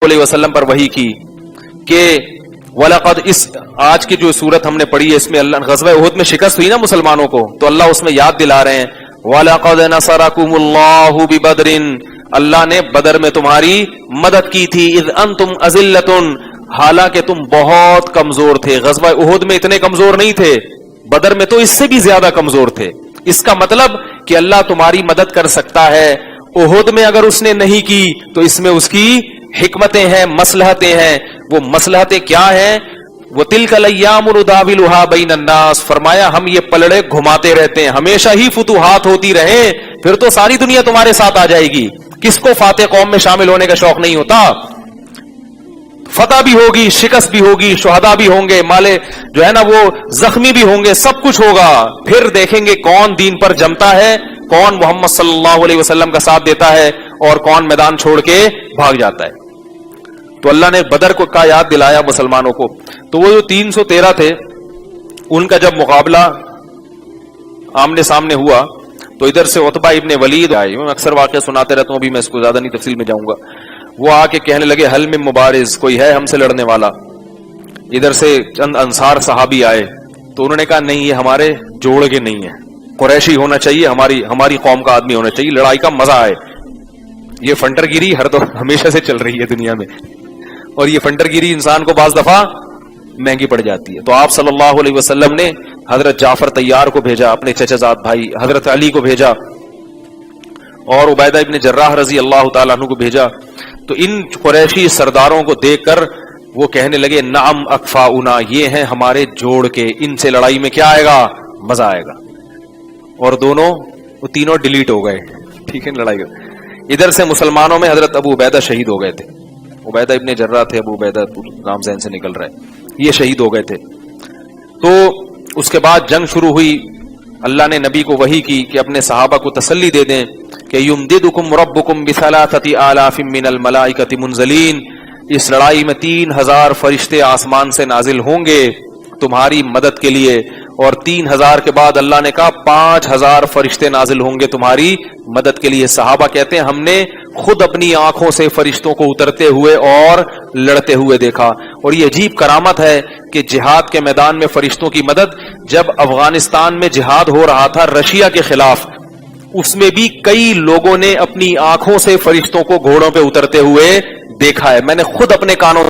علیہ وسلم پر وحی کی کہ وَلَقَدْ اس آج کی جو سورت ہم نے پڑھی ہے اس میں اللہ غزوہ احد میں شکست ہوئی نا مسلمانوں کو، تو اللہ اس میں یاد دلا رہے ہیں وَلَقَدْ نَصَرَكُمُ اللَّهُ بِبَدْرٍ، اللہ نے بدر میں تمہاری مدد کی تھی، اذ انتم اذلۃ، حالانکہ تم بہت کمزور تھے۔ غزوہ احد میں اتنے کمزور نہیں تھے، بدر میں تو اس سے بھی زیادہ کمزور تھے۔ اس کا مطلب کہ اللہ تمہاری مدد کر سکتا ہے۔ احد میں اگر اس نے نہیں کی تو اس میں اس کی حکمتیں ہیں، مصلحتیں ہیں۔ وہ مصلحتیں کیا ہیں؟ وَتِلْكَ الْأَيَّامُ نُدَاوِلُهَا بَيْنَ النَّاسِ، فرمایا ہم یہ پلڑے گھماتے رہتے ہیں، ہمیشہ ہی فتوحات ہوتی رہے، پھر تو ساری دنیا تمہارے ساتھ آ جائے گی۔ کس کو فاتح قوم میں شامل ہونے کا شوق نہیں ہوتا؟ فتح بھی ہوگی، شکست بھی ہوگی، شہداء بھی ہوں گے، مالے جو ہے نا وہ زخمی بھی ہوں گے، سب کچھ ہوگا۔ پھر دیکھیں گے کون دین پر جمتا ہے، کون محمد صلی اللہ علیہ وسلم کا ساتھ دیتا ہے اور کون میدان چھوڑ کے بھاگ جاتا ہے۔ تو اللہ نے بدر کو کا یاد دلایا مسلمانوں کو۔ تو وہ جو 313 تھے ان کا جب مقابلہ آمنے سامنے ہوا تو ادھر سے عتبہ ابن ولید آئے، میں اکثر واقعہ سناتے رہتا ہوں، ابھی میں اس کو زیادہ نہیں تفصیل میں جاؤں گا۔ وہ آ کے کہنے لگے حل میں مبارز، کوئی ہے ہم سے لڑنے والا؟ ادھر سے چند انصار صحابی آئے تو انہوں نے کہا نہیں، یہ ہمارے جوڑ کے نہیں ہے، قریشی ہونا چاہیے، ہماری قوم کا آدمی ہونا چاہیے، لڑائی کا مزہ آئے۔ یہ فنٹر گیری ہمیشہ سے چل رہی ہے دنیا میں، اور یہ فنٹر گیری انسان کو بعض دفعہ مہنگی پڑ جاتی ہے۔ تو آپ صلی اللہ علیہ وسلم نے حضرت جعفر طیار کو بھیجا، اپنے چچا زاد بھائی حضرت علی کو بھیجا، اور عبیدہ ابن جراح رضی اللہ تعالیٰ عنہ کو بھیجا۔ تو ان قریشی سرداروں کو دیکھ کر وہ کہنے لگے نعم اکفاؤنا، یہ ہیں ہمارے جوڑ کے، ان سے لڑائی میں کیا آئے گا؟ مزہ آئے گا۔ اور وہ تینوں ڈیلیٹ ہو گئے، ٹھیک ہے، لڑائی ادھر سے مسلمانوں میں حضرت ابو عبیدہ شہید ہو گئے تھے، عبیدہ ابن جراح تھے، ابو عبیدہ نام ذہن سے نکل رہا ہے، یہ شہید ہو گئے تھے۔ تو اس کے بعد جنگ شروع ہوئی۔ اللہ نے نبی کو وحی کی کہ اپنے صحابہ کو تسلی دے دیں کہ یمددکم ربکم بثلاثۃ آلاف من الملائکۃ منزلین، اس لڑائی میں 3000 فرشتے آسمان سے نازل ہوں گے تمہاری مدد کے لیے، اور 3000 کے بعد اللہ نے کہا 5000 فرشتے نازل ہوں گے تمہاری مدد کے لیے۔ صحابہ کہتے ہیں ہم نے خود اپنی آنکھوں سے فرشتوں کو اترتے ہوئے اور لڑتے ہوئے دیکھا۔ اور یہ عجیب کرامت ہے کہ جہاد کے میدان میں فرشتوں کی مدد، جب افغانستان میں جہاد ہو رہا تھا رشیا کے خلاف، اس میں بھی کئی لوگوں نے اپنی آنکھوں سے فرشتوں کو گھوڑوں پہ اترتے ہوئے دیکھا ہے، میں نے خود اپنے کانوں